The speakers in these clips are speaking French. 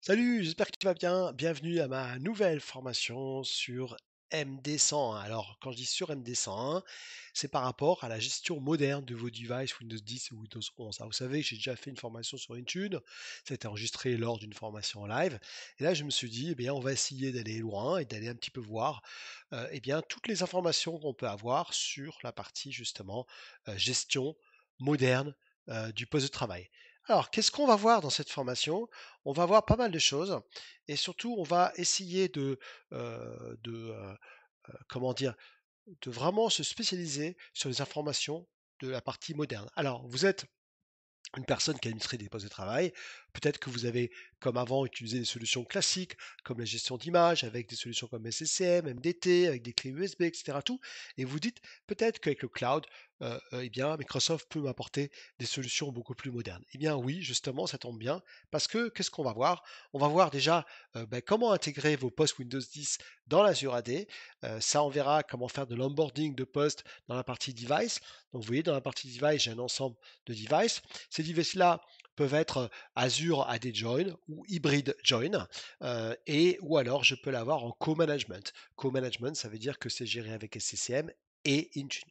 Salut, j'espère que tu vas bien. Bienvenue à ma nouvelle formation sur MD101. Alors, quand je dis sur MD101, c'est par rapport à la gestion moderne de vos devices Windows 10 ou Windows 11. Alors, vous savez, j'ai déjà fait une formation sur Intune. Ça a été enregistré lors d'une formation en live. Et là, je me suis dit, eh bien, on va essayer d'aller loin et d'aller un petit peu voir, eh bien, toutes les informations qu'on peut avoir sur la partie, justement, gestion moderne, du poste de travail. Alors, qu'est-ce qu'on va voir dans cette formation? On va voir pas mal de choses et surtout on va essayer comment dire? De vraiment se spécialiser sur les informations de la partie moderne. Alors vous êtes une personne qui a administré des postes de travail, peut-être que vous avez, comme avant, utilisé des solutions classiques, comme la gestion d'images, avec des solutions comme SCCM, MDT, avec des clés USB, etc. Tout, et vous dites peut-être qu'avec le cloud, eh bien, Microsoft peut m'apporter des solutions beaucoup plus modernes. Eh bien, oui, justement, ça tombe bien, parce que qu'est-ce qu'on va voir? On va voir déjà comment intégrer vos postes Windows 10 dans l'Azure AD. Ça, on verra comment faire de l'onboarding de postes dans la partie device. Donc, vous voyez, dans la partie device, j'ai un ensemble de devices. Ces devices-là peuvent être Azure AD Join ou Hybrid Join, et ou alors je peux l'avoir en co-management. Co-management, ça veut dire que c'est géré avec SCCM et Intune.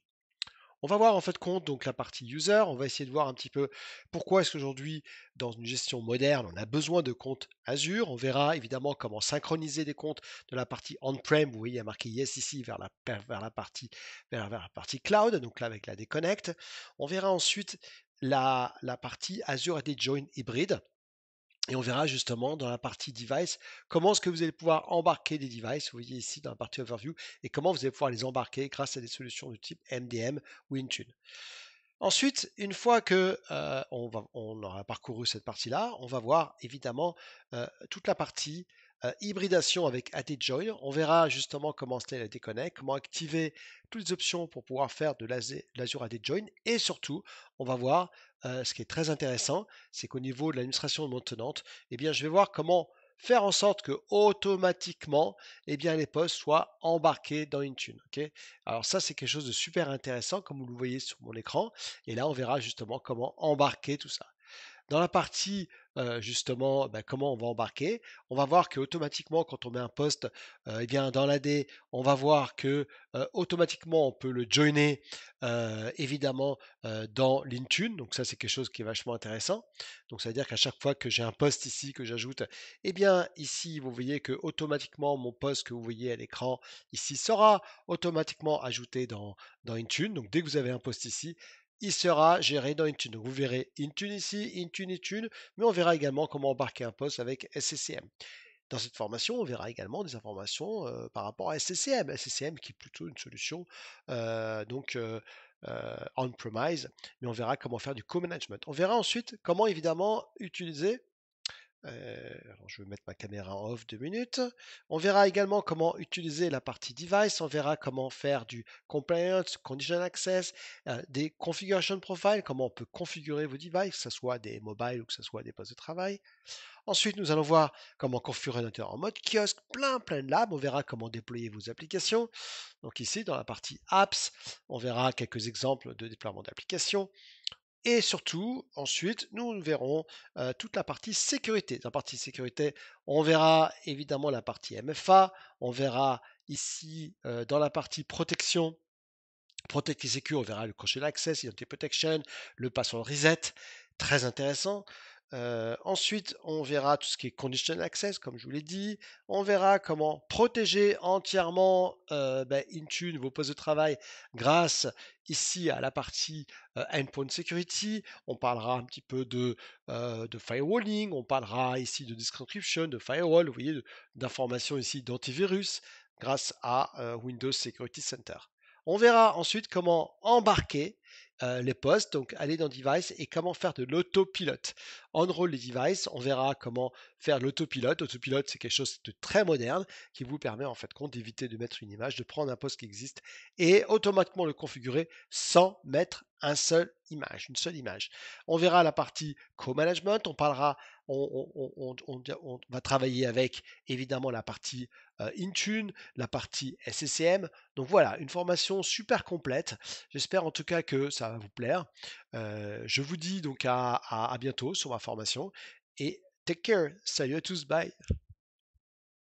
On va voir en fait compte donc la partie user, on va essayer de voir un petit peu pourquoi est-ce qu'aujourd'hui dans une gestion moderne on a besoin de comptes Azure. On verra évidemment comment synchroniser des comptes de la partie on-prem, vous voyez il y a marqué yes ici vers la partie cloud, donc là avec la déconnect. On verra ensuite la partie Azure AD Join hybride. Et on verra justement dans la partie device comment est-ce que vous allez pouvoir embarquer des devices, vous voyez ici dans la partie overview, et comment vous allez pouvoir les embarquer grâce à des solutions de type MDM ou Intune. Ensuite, une fois que on aura parcouru cette partie-là, on va voir évidemment toute la partie hybridation avec AT Join. On verra justement comment installer la déconnect, comment activer toutes les options pour pouvoir faire de l'Azure AT Join. Et surtout, on va voir ce qui est très intéressant, c'est qu'au niveau de l'administration maintenante, eh bien, je vais voir comment faire en sorte que automatiquement, eh bien, les postes soient embarqués dans Intune. Ok. Alors ça, c'est quelque chose de super intéressant, comme vous le voyez sur mon écran. Et là, on verra justement comment embarquer tout ça. Dans la partie justement, comment on va embarquer, on va voir que automatiquement, quand on met un poste, eh bien, dans l'AD, on va voir que automatiquement, on peut le joiner évidemment dans l'Intune. Donc ça, c'est quelque chose qui est vachement intéressant. Donc ça veut dire qu'à chaque fois que j'ai un poste ici que j'ajoute, eh bien, ici, vous voyez que automatiquement, mon poste que vous voyez à l'écran ici sera automatiquement ajouté dans Intune. Donc dès que vous avez un poste ici, il sera géré dans Intune. Donc vous verrez Intune ici, Intune, mais on verra également comment embarquer un poste avec SCCM. Dans cette formation, on verra également des informations par rapport à SCCM. SCCM qui est plutôt une solution on-premise, mais on verra comment faire du co-management. On verra ensuite comment évidemment utiliser alors je vais mettre ma caméra en off 2 minutes. On verra également comment utiliser la partie device. On verra comment faire du compliance, condition access, des configuration profiles, comment on peut configurer vos devices, que ce soit des mobiles ou que ce soit des postes de travail. Ensuite, nous allons voir comment configurer un ordinateur en mode kiosque, plein de labs. On verra comment déployer vos applications. Donc ici, dans la partie apps, on verra quelques exemples de déploiement d'applications. Et surtout, ensuite, nous verrons toute la partie sécurité. Dans la partie sécurité, on verra évidemment la partie MFA, on verra ici dans la partie protection, Protect et Secure, on verra le Conditional Access, Identity Protection, le password reset, très intéressant. Ensuite, on verra tout ce qui est Conditional Access, comme je vous l'ai dit. On verra comment protéger entièrement Intune, vos postes de travail, grâce ici à la partie Endpoint Security. On parlera un petit peu de firewalling, on parlera ici de disk encryption, de firewall, vous voyez, d'informations ici d'antivirus, grâce à Windows Security Center. On verra ensuite comment embarquer les postes, donc aller dans Device et comment faire de l'autopilote. Enroll les devices, on verra comment faire l'autopilote. Autopilote, c'est quelque chose de très moderne qui vous permet en fait compte d'éviter de mettre une image, de prendre un poste qui existe et automatiquement le configurer sans mettre une seule image. On verra la partie co-management, on parlera, on va travailler avec évidemment la partie Intune, la partie SCCM. Donc voilà, une formation super complète. J'espère en tout cas que ça va vous plaire. Je vous dis donc à bientôt sur ma formation et Take care. Salut à tous. Bye.